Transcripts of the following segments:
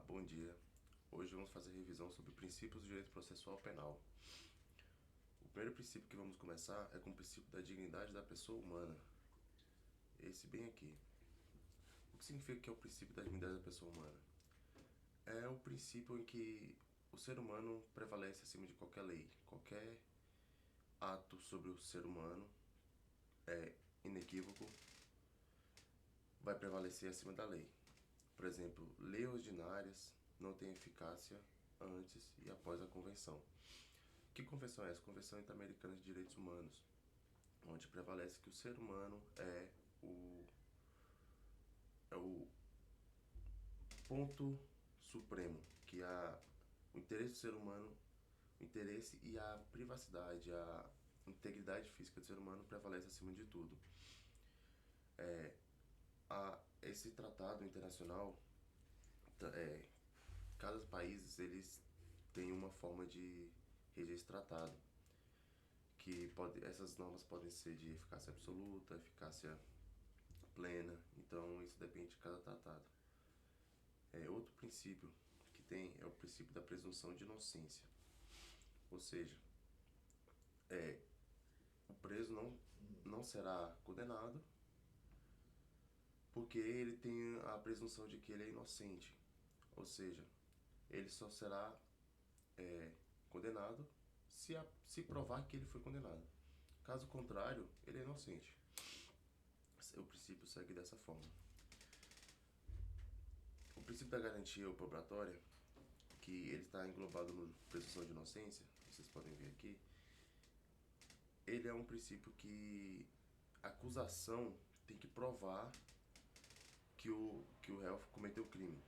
bom dia. Hoje vamos fazer revisão sobre princípios do direito processual penal. O primeiro princípio que vamos começar é com o princípio da dignidade da pessoa humana. Esse bem aqui. O que significa que é o princípio da dignidade da pessoa humana? É o princípio em que o ser humano prevalece acima de qualquer lei. Qualquer ato sobre o ser humano é inequívoco, vai prevalecer acima da lei. Por exemplo, leis ordinárias não têm eficácia antes e após a convenção. Que convenção é essa? Convenção Interamericana de Direitos Humanos, onde prevalece que o ser humano é o ponto supremo, que o interesse do ser humano, o interesse e a privacidade, a integridade física do ser humano prevalece acima de tudo. Esse tratado internacional, cada país eles tem uma forma de reger esse tratado, essas normas podem ser de eficácia absoluta, eficácia plena, então isso depende de cada tratado. Outro princípio que tem é o princípio da presunção de inocência, ou seja, o preso não será condenado porque ele tem a presunção de que ele é inocente, ou seja, ele só será condenado se provar que ele foi condenado. Caso contrário, ele é inocente. O princípio segue dessa forma. O princípio da garantia probatória, que ele está englobado no presunção de inocência, vocês podem ver aqui, ele é um princípio que a acusação tem que provar que o réu cometeu o crime.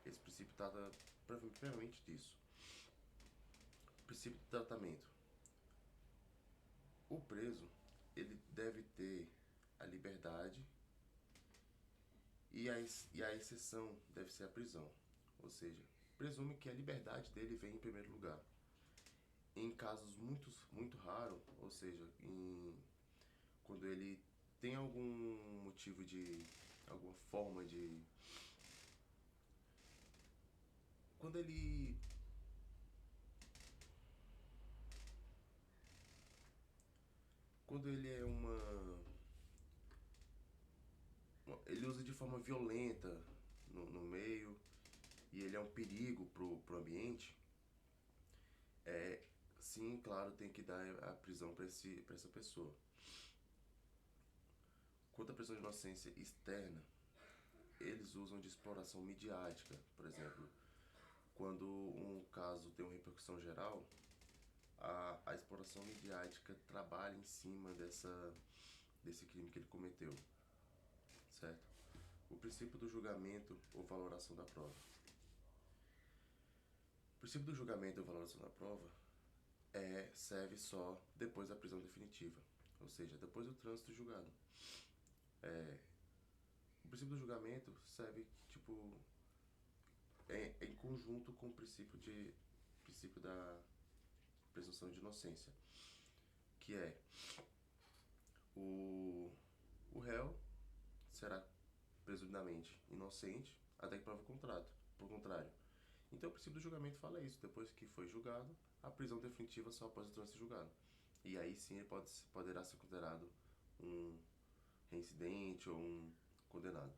Esse princípio trata primeiramente disso. O princípio de tratamento. O preso, ele deve ter a liberdade e a exceção deve ser a prisão. Ou seja, presume que a liberdade dele vem em primeiro lugar. Em casos muito raros, ou seja, quando ele tem algum motivo alguma forma de... Quando ele é ele usa de forma violenta no meio e ele é um perigo pro ambiente, sim, claro, tem que dar a prisão para essa pessoa. Quanto à presunção de inocência externa, eles usam de exploração midiática. Por exemplo, quando um caso tem uma repercussão geral, a exploração midiática trabalha em cima desse crime que ele cometeu, certo? O princípio do julgamento ou valoração da prova. O princípio do julgamento ou valoração da prova serve só depois da prisão definitiva, ou seja, depois do trânsito julgado. O princípio do julgamento serve em conjunto com o princípio da presunção de inocência, que é o réu será presumidamente inocente até que prove por contrário. Então o princípio do julgamento fala isso: depois que foi julgado, a prisão definitiva só após o trânsito julgado. E aí sim ele poderá ser considerado um reincidente ou um condenado.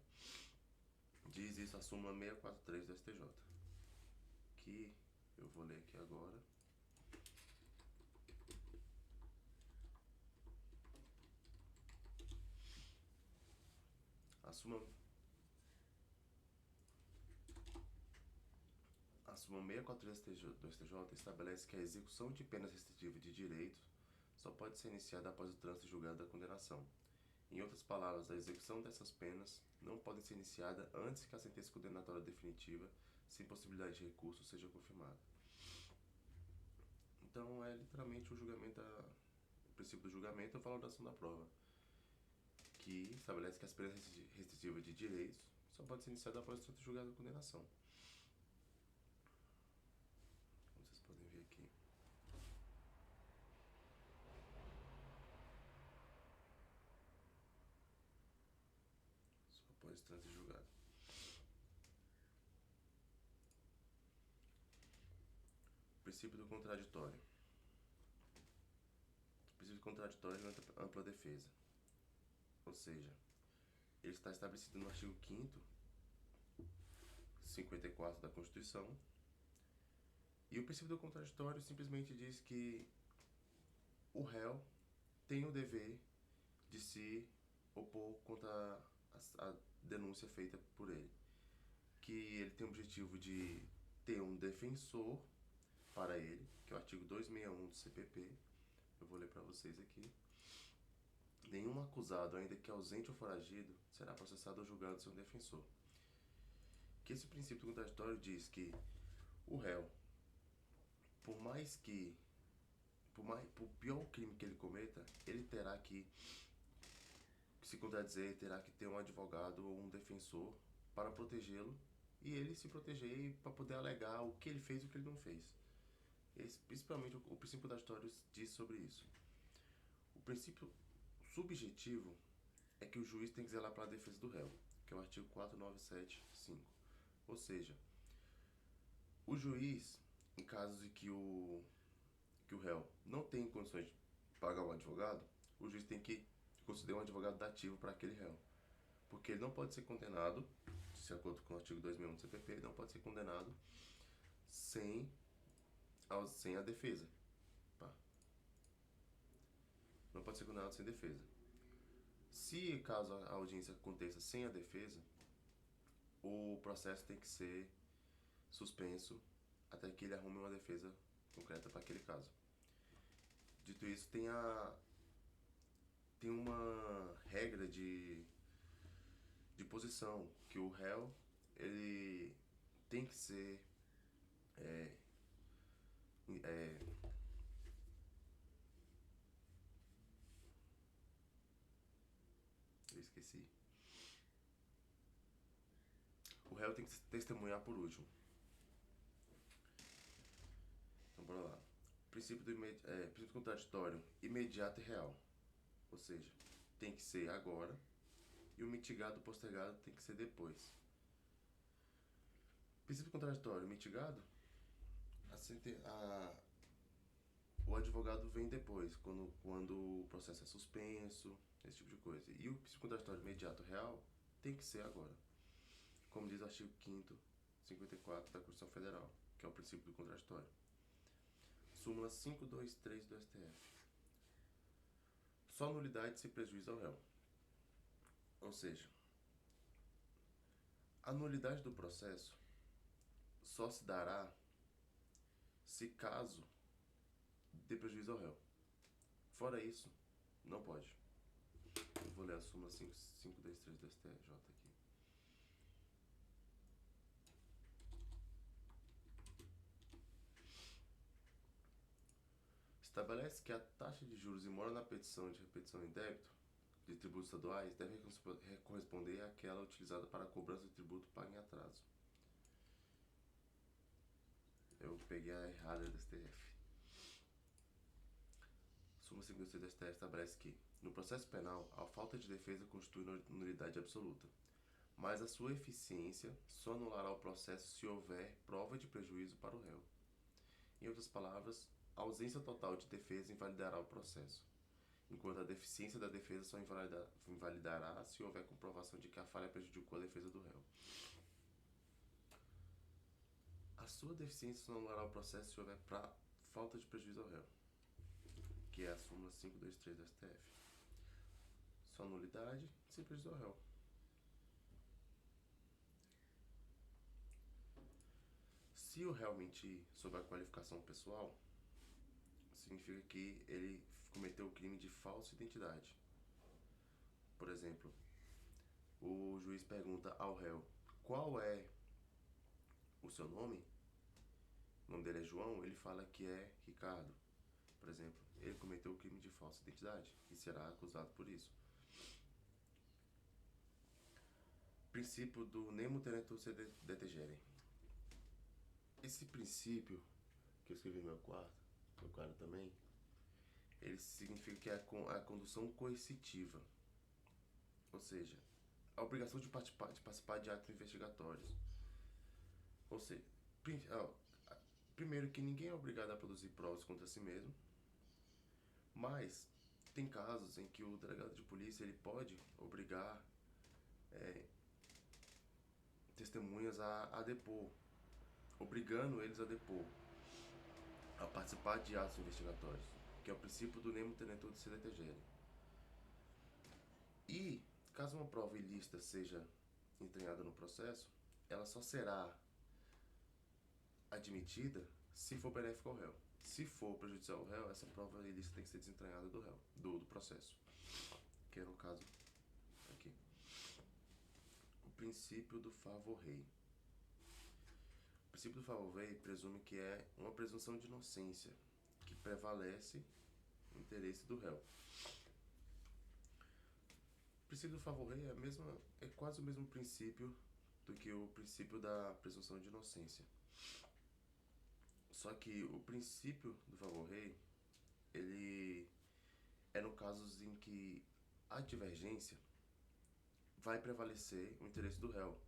Diz isso a súmula 643 do STJ, que eu vou ler aqui agora. A súmula 643 do STJ estabelece que a execução de penas restritivas de direitos só pode ser iniciada após o trânsito julgado da condenação. Em outras palavras, a execução dessas penas não pode ser iniciada antes que a sentença condenatória definitiva, sem possibilidade de recurso, seja confirmada. Então é literalmente o princípio do julgamento e a valoração da prova, que estabelece que as penas restritivas de direitos só podem ser iniciadas após o trânsito julgado da condenação. Como vocês podem ver aqui. Só após o trânsito julgado. princípio do contraditório. O princípio do contraditório é ampla defesa. Ou seja, ele está estabelecido no artigo 5º, 54 da Constituição. E o princípio do contraditório simplesmente diz que o réu tem o dever de se opor contra a denúncia feita por ele. Que ele tem o objetivo de ter um defensor para ele, que é o artigo 261 do CPP. Eu vou ler para vocês aqui. Nenhum acusado, ainda que ausente ou foragido, será processado ou julgado sem um defensor. Que esse princípio contraditório diz que o réu, por pior crime que ele cometa, ele terá que se contradizer, terá que ter um advogado ou um defensor para protegê-lo e ele se proteger para poder alegar o que ele fez e o que ele não fez. Principalmente o princípio da história diz sobre isso. O princípio subjetivo é que o juiz tem que zelar pela defesa do réu, que é o artigo 4975. Ou seja, o juiz, em casos de que o réu não tem condições de pagar um advogado, o juiz tem que conceder um advogado dativo para aquele réu. Porque ele não pode ser condenado, de acordo com o artigo 261 do CPP, ele não pode ser condenado sem a defesa. Não pode ser condenado sem defesa. Se caso a audiência aconteça sem a defesa, o processo tem que ser suspenso até que ele arrume uma defesa concreta para aquele caso. Dito isso, tem uma regra de posição, que o réu ele tem que ser eu esqueci. O réu tem que testemunhar por último. Então bora lá. Princípio contraditório imediato e real. Ou seja, tem que ser agora e o mitigado postergado tem que ser depois. Princípio contraditório mitigado, o advogado vem depois, quando o processo é suspenso, esse tipo de coisa. E o princípio contraditório imediato real tem que ser agora, como diz o artigo 5º, 54 da Constituição Federal, que é o princípio do contraditório. Súmula 523 do STF. Só nulidade se prejuízo ao réu. Ou seja, a nulidade do processo só se dará se caso dê prejuízo ao réu. Fora isso, não pode. Eu vou ler a súmula 523 do STJ aqui. Estabelece que a taxa de juros e mora na petição de repetição em débito de tributos estaduais deve corresponder àquela utilizada para a cobrança do tributo pago em atraso. Eu peguei a errada do STF. Súmula 523 do STF estabelece que, no processo penal, a falta de defesa constitui nulidade absoluta, mas a sua eficiência só anulará o processo se houver prova de prejuízo para o réu. Em outras palavras, a ausência total de defesa invalidará o processo, enquanto a deficiência da defesa só invalidará se houver comprovação de que a falha prejudicou a defesa do réu. A sua deficiência só anulará o processo se houver falta de prejuízo ao réu, que é a súmula 523 do STF. Só nulidade sem prejuízo ao réu. Se o réu mentir sobre a qualificação pessoal, significa que ele cometeu o crime de falsa identidade. Por exemplo, o juiz pergunta ao réu: qual é o seu nome? O nome dele é João, ele fala que é Ricardo. Por exemplo, ele cometeu o crime de falsa identidade e será acusado por isso. Princípio do nemo tenetur se detegere. Esse princípio, que eu escrevi no meu quadro também, ele significa que é a condução coercitiva. Ou seja, a obrigação de participar de atos investigatórios. Ou seja, Primeiro que ninguém é obrigado a produzir provas contra si mesmo, mas tem casos em que o delegado de polícia ele pode obrigar testemunhas a depor, obrigando eles a depor, a participar de atos investigatórios, que é o princípio do nemo tenentur de se letegere. E, caso uma prova ilícita seja entranhada no processo, ela só será admitida se for benéfica ao réu. Se for prejudicial ao réu, essa prova ilícita tem que ser desentranhada do réu, do processo, que é no caso aqui. O princípio do favor rei. O princípio do favor rei presume que é uma presunção de inocência que prevalece o interesse do réu. O princípio do favor rei é quase o mesmo princípio do que o princípio da presunção de inocência. Só que o princípio do favor rei, ele é no casos em que a divergência vai prevalecer o interesse do réu.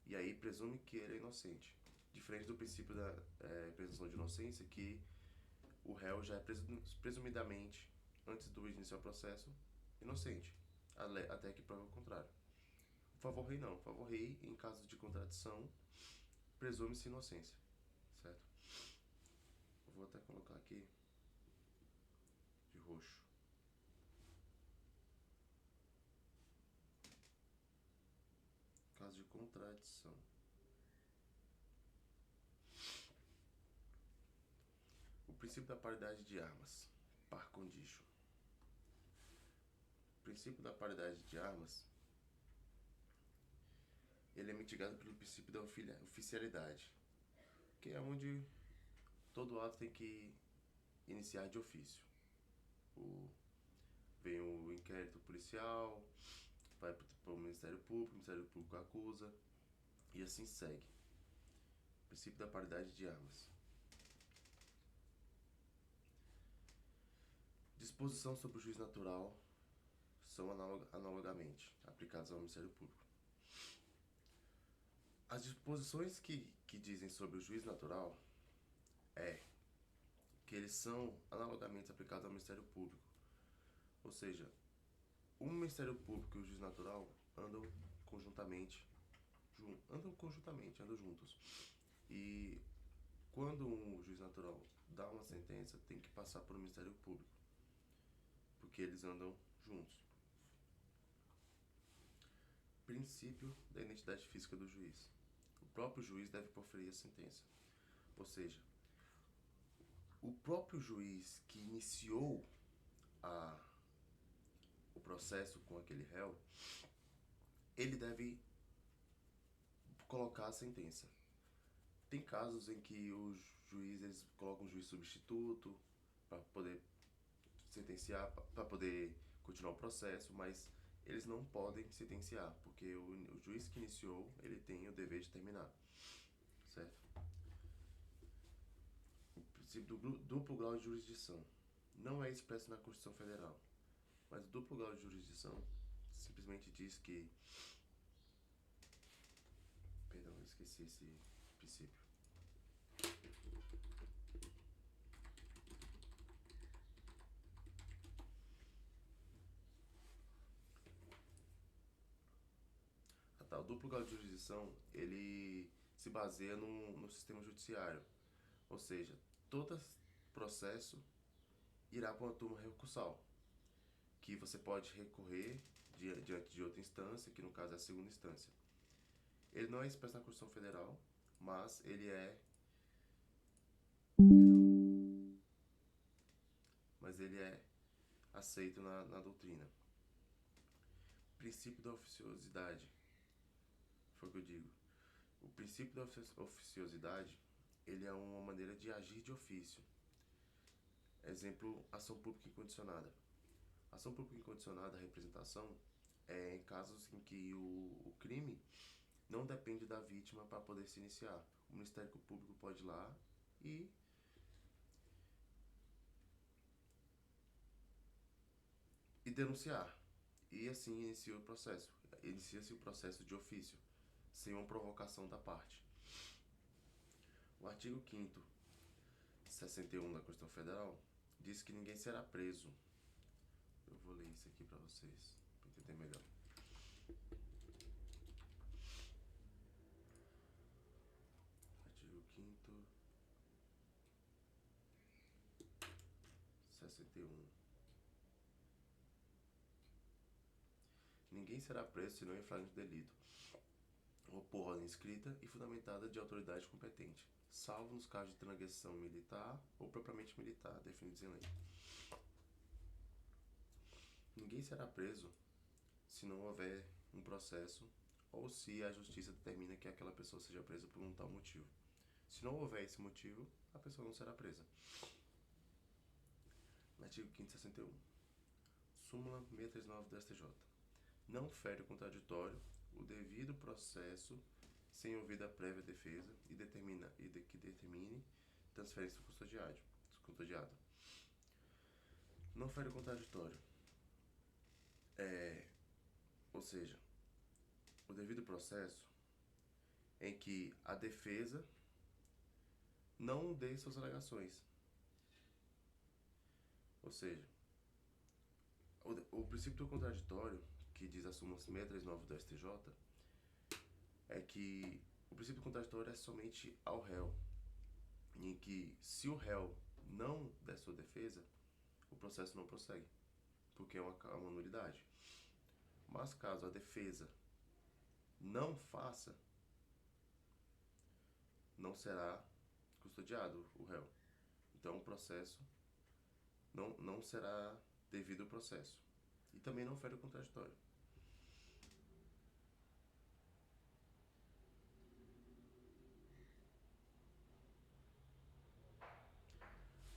E aí presume que ele é inocente. Diferente do princípio da presunção de inocência, que o réu já é presumidamente, antes do início do processo, inocente, até que prova o contrário. O favor rei não. O favor rei, em caso de contradição, presume-se inocência, certo? Eu vou até colocar aqui de roxo. Caso de contradição. O princípio da paridade de armas, par condicio. O princípio da paridade de armas, ele é mitigado pelo princípio da oficialidade, que é onde todo ato tem que iniciar de ofício. Vem o inquérito policial, vai para o Ministério Público acusa, e assim segue. Princípio da paridade de armas. Disposição sobre o juiz natural são analogamente aplicadas ao Ministério Público. As disposições que dizem sobre o juiz natural é que eles são analogamente aplicados ao Ministério Público. Ou seja, o Ministério Público e o juiz natural andam juntos. E quando um juiz natural dá uma sentença, tem que passar por um Ministério Público, porque eles andam juntos. Princípio da identidade física do juiz. O próprio juiz deve proferir a sentença. Ou seja, o próprio juiz que iniciou o processo com aquele réu, ele deve colocar a sentença. Tem casos em que os juízes colocam um juiz substituto para poder sentenciar, para poder continuar o processo, mas eles não podem sentenciar, porque o juiz que iniciou, ele tem o dever de terminar, certo? O princípio do duplo grau de jurisdição não é expresso na Constituição Federal, mas o duplo grau de jurisdição simplesmente diz que... Perdão, eu esqueci esse princípio. O duplo grau de jurisdição, ele se baseia no sistema judiciário. Ou seja, todo processo irá para uma turma recursal, que você pode recorrer diante de outra instância, que no caso é a segunda instância. Ele não é expresso na Constituição Federal, mas ele é... Mas ele é aceito na doutrina. Princípio da oficiosidade. Foi o que eu digo. O princípio da oficiosidade, ele é uma maneira de agir de ofício. Exemplo, ação pública incondicionada. Ação pública incondicionada, a representação, é em casos em que o crime não depende da vítima para poder se iniciar. O Ministério Público pode ir lá e denunciar. E assim inicia o processo. Inicia-se o processo de ofício, sem uma provocação da parte. O artigo 5º, 61 da Constituição Federal, diz que ninguém será preso. Eu vou ler isso aqui para vocês, para entender melhor. Artigo 5º, 61. Ninguém será preso senão em flagrante delito, ou por ordem escrita e fundamentada de autoridade competente, salvo nos casos de transgressão militar ou propriamente militar, definidos em lei. Ninguém será preso se não houver um processo ou se a justiça determina que aquela pessoa seja presa por um tal motivo. Se não houver esse motivo, a pessoa não será presa. Artigo 5º, 61. Súmula 639 do STJ. Não fere o contraditório o devido processo sem ouvida prévia defesa que determine transferência do custodiado. Não fere o contraditório. Ou seja, o devido processo em que a defesa não dê suas alegações. Ou seja, o princípio do contraditório, que diz a súmula 639 do STJ, é que o princípio do contraditório é somente ao réu, em que se o réu não der sua defesa, o processo não prossegue, porque é uma nulidade. Mas caso a defesa não faça, não será custodiado o réu. Então o processo não será devido ao processo. E também não fere o contraditório.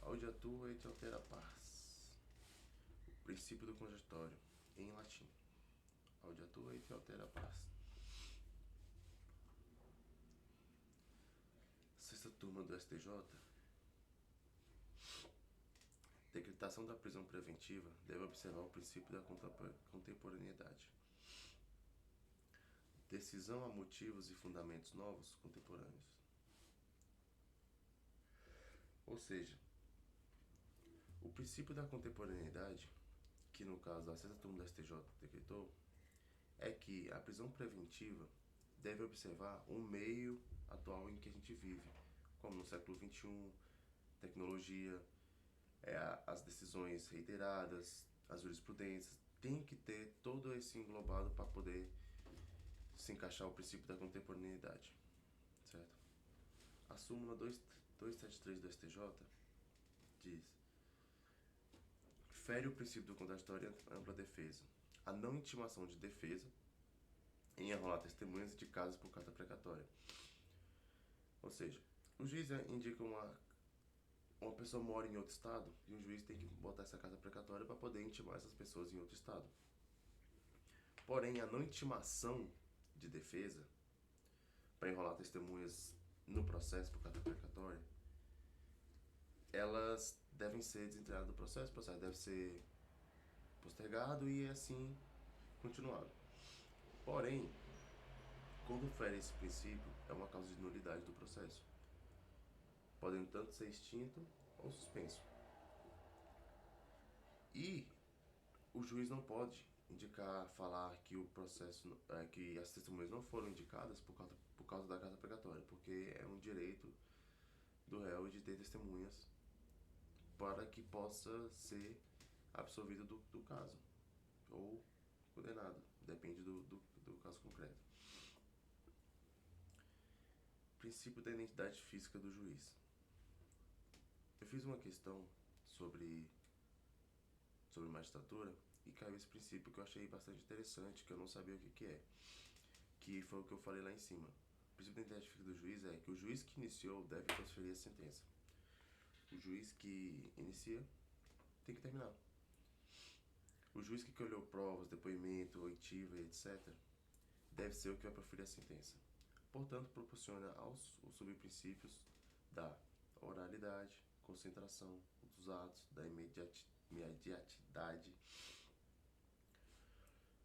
Audi atua et altera pars. Princípio do contraditório, em latim. Audi atua et altera pars. Sexta turma do STJ. Decretação da prisão preventiva deve observar o princípio da contemporaneidade. Decisão a motivos e fundamentos novos contemporâneos. Ou seja, o princípio da contemporaneidade, que no caso da sexta turma do STJ decretou, é que a prisão preventiva deve observar o meio atual em que a gente vive, como no século XXI, tecnologia, as decisões reiteradas, as jurisprudências, tem que ter todo esse englobado para poder se encaixar o princípio da contemporaneidade, certo? A súmula 273 do STJ diz: fere o princípio do contraditório e ampla defesa a não intimação de defesa em arrolar testemunhas indicadas por carta precatória. Ou seja, o juiz indica uma pessoa mora em outro estado e o juiz tem que botar essa carta precatória para poder intimar essas pessoas em outro estado. Porém, a não intimação de defesa para enrolar testemunhas no processo por carta precatória, elas devem ser desentradas do processo, o processo deve ser postergado e assim continuado. Porém, quando fere esse princípio, é uma causa de nulidade do processo, podendo tanto ser extinto ou suspenso. E o juiz não pode falar que o processo, que as testemunhas não foram indicadas por causa da carta precatória, porque é um direito do réu de ter testemunhas para que possa ser absolvido do caso ou condenado, depende do caso concreto. Princípio da identidade física do juiz. Eu fiz uma questão sobre magistratura e caiu esse princípio que eu achei bastante interessante, que eu não sabia o que é, que foi o que eu falei lá em cima. O princípio da identidade física do juiz é que o juiz que iniciou deve transferir a sentença. O juiz que inicia tem que terminar. O juiz que olhou provas, depoimento, oitiva, etc., deve ser o que vai proferir a sentença. Portanto, proporciona os subprincípios da oralidade, concentração dos atos, da imediatidade.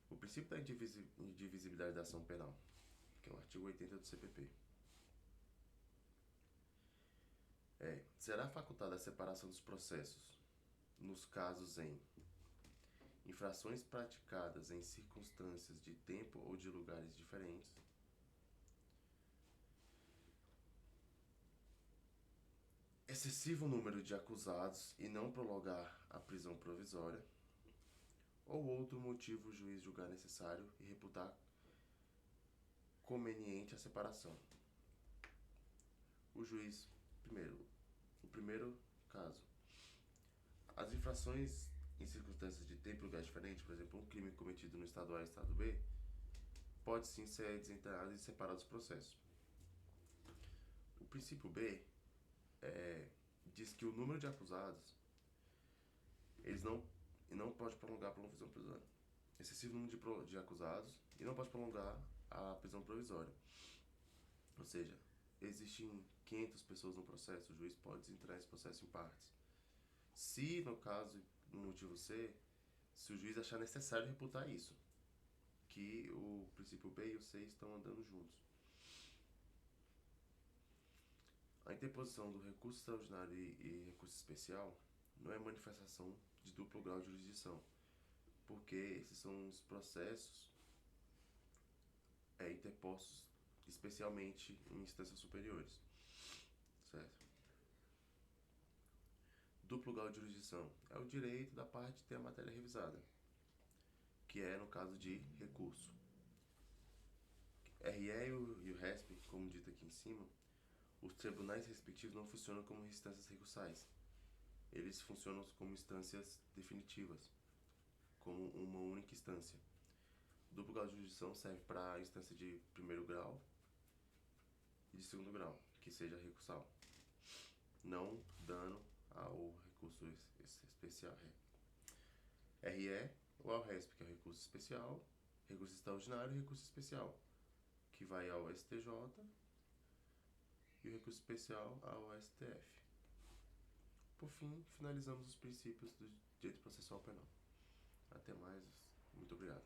O princípio da indivisibilidade da ação penal, que é o artigo 80 do CPP. Será facultada a separação dos processos nos casos em infrações praticadas em circunstâncias de tempo ou de lugares diferentes, excessivo número de acusados e não prolongar a prisão provisória, ou outro motivo o juiz julgar necessário e reputar conveniente a separação. O juiz, o primeiro caso, as infrações em circunstâncias de tempo e lugar diferente, por exemplo, um crime cometido no estado A e estado B, pode sim ser desenterrado e separado dos processos. O princípio B diz que o número de acusados eles não pode prolongar a prisão provisória. Excessivo número de acusados e não pode prolongar a prisão provisória. Ou seja, existem 500 pessoas no processo, o juiz pode desentrar esse processo em partes. Se, no caso, no motivo C, se o juiz achar necessário reputar isso, que o princípio B e o C estão andando juntos. A interposição do recurso extraordinário e recurso especial não é manifestação de duplo grau de jurisdição, porque esses são os processos interpostos especialmente em instâncias superiores, certo? Duplo grau de jurisdição é o direito da parte de ter a matéria revisada, que é no caso de recurso. RE e o RESP, como dito aqui em cima, os tribunais respectivos não funcionam como instâncias recursais. Eles funcionam como instâncias definitivas, como uma única instância. Duplo grau de jurisdição serve para a instância de primeiro grau e de segundo grau, que seja recursal, não dando ao recurso especial. RE ou ao RESP, que é o recurso especial, recurso extraordinário e recurso especial, que vai ao STJ e o recurso especial ao STF. Por fim, finalizamos os princípios do direito processual penal. Até mais, muito obrigado.